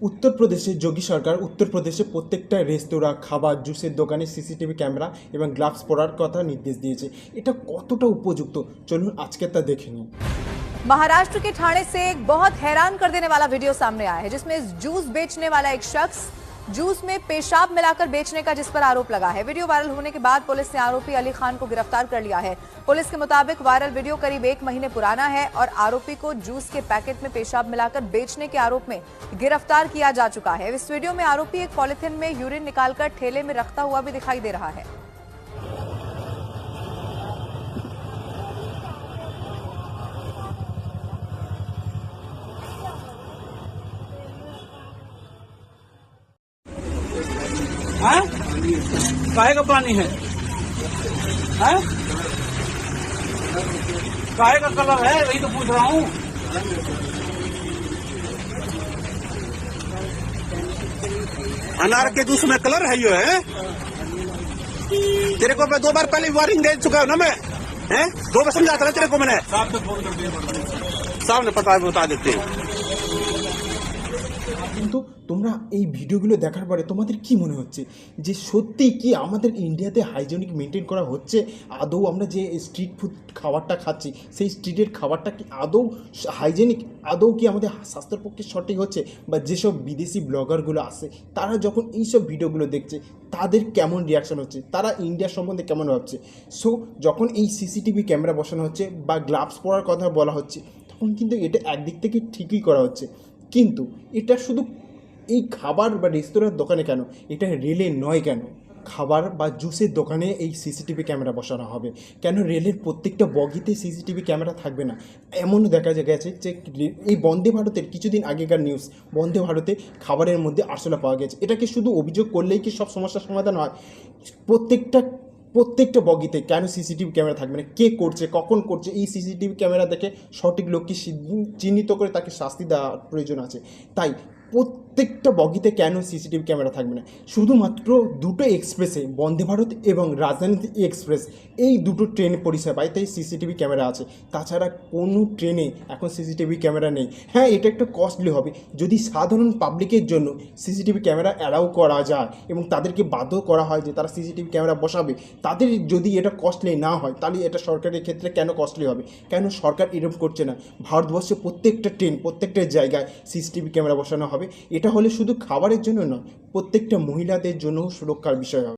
উত্তরপ্রদেশে যোগী সরকার উত্তরপ্রদেশে প্রত্যেকটা রেস্তোরাঁ, খাবার, জুসের দোকানে সিসিটিভি ক্যামেরা এবং গ্লাভস পরার কথা নির্দেশ দিয়েছে। এটা কতটা উপযুক্ত চলুন আজকে তা দেখে নিই। महाराष्ट्र के ठाणे से एक बहुत हैरान कर देने वाला वीडियो सामने आया है जिसमें जूस बेचने वाला एक शख्स जूस में पेशाब मिलाकर बेचने का जिस पर आरोप लगा है। वीडियो वायरल होने के बाद पुलिस ने आरोपी अली खान को गिरफ्तार कर लिया है। पुलिस के मुताबिक वायरल वीडियो करीब 1 महीने पुराना है और आरोपी को जूस के पैकेट में पेशाब मिलाकर बेचने के आरोप में गिरफ्तार किया जा चुका है। इस वीडियो में आरोपी एक पॉलिथीन में यूरिन निकालकर ठेले में रखता हुआ भी दिखाई दे रहा है। काहे का पानी है? काहे का कलर है? वही तो पूछ रहा हूँ। अनार के जूस में कलर है ये है? तेरे को मैं 2 बार पहले वार्निंग दे चुका हूँ ना मैं, हैं? 2 बार समझाता ना तेरे को मैंने। सामने पता बता देते हैं। কিন্তু তোমরা এই ভিডিওগুলো দেখার পরে তোমাদের কি মনে হচ্ছে যে সত্যি কি আমাদের ইন্ডিয়াতে হাইজেনিক মেনটেন করা হচ্ছে? আদৌ আমরা যে স্ট্রিট ফুড খাবারটা খাচ্ছি সেই স্ট্রিটের খাবারটা কি আদৌ হাইজেনিক, আদৌ কি আমাদের স্বাস্থ্যের পক্ষে সঠিক হচ্ছে? বা যেসব বিদেশি ব্লগারগুলো আসে তারা যখন এইসব ভিডিওগুলো দেখছে তাদের কেমন রিয়াকশন হচ্ছে, তারা ইন্ডিয়া সম্বন্ধে কেমন ভাবছে? সো যখন এই সিসিটিভি ক্যামেরা বসানো হচ্ছে বা গ্লাভস পরার কথা বলা হচ্ছে তখন কিন্তু এটা একদিক থেকে ঠিকই করা হচ্ছে, কিন্তু এটা শুধু এই খাবার বা রেস্তোরাঁর দোকানে কেন, এটা রেলে নয় কেন? খাবার বা জুসের দোকানে এই সিসিটিভি ক্যামেরা বসানো হবে কেন? রেলের প্রত্যেকটা বগিতে সিসিটিভি ক্যামেরা থাকবে না? এমনও দেখা গেছে যে এই বন্দে ভারতের কিছুদিন আগেকার নিউজ, বন্দে ভারতে খাবারের মধ্যে আরশোলা পাওয়া গেছে। এটাকে শুধু অভিযোগ করলেই কি সব সমস্যার সমাধান হয়? প্রত্যেকটা বগিতে কেন সিসিটিভি ক্যামেরা থাকবে না? কে করছে, কখন করছে? এই সিসিটিভি ক্যামেরা দেখে সঠিক লোককে চিহ্নিত করে তাকে শাস্তি দেওয়ার প্রয়োজন আছে। তাই প্রত্যেকটা বগিতে কেন সিসিটিভি ক্যামেরা থাকবে না? শুধুমাত্র দুটো এক্সপ্রেসে, বন্দে ভারত এবং রাজধানী এক্সপ্রেস, এই দুটো ট্রেন পরিষেবায় তাই সিসিটিভি ক্যামেরা আছে। তাছাড়া কোনো ট্রেনে এখন সিসিটিভি ক্যামেরা নেই। হ্যাঁ, এটা একটু কস্টলি হবে যদি সাধারণ পাবলিকের জন্য সিসিটিভি ক্যামেরা অ্যালাউ করা যায় এবং তাদেরকে বাধ্য করা হয় যে তারা সিসিটিভি ক্যামেরা বসাবে। তাদের যদি এটা কস্টলি না হয় তাহলে এটা সরকারের ক্ষেত্রে কেন কস্টলি হবে? কেন সরকার এরকম করছে না? ভারতবর্ষে প্রত্যেকটা ট্রেন, প্রত্যেকটা জায়গায় সিসিটিভি ক্যামেরা বসানো হবে। এটা হলে শুধু খাবারের জন্য নয়, প্রত্যেকটা মহিলাদের জন্য সুরক্ষার বিষয় হবে।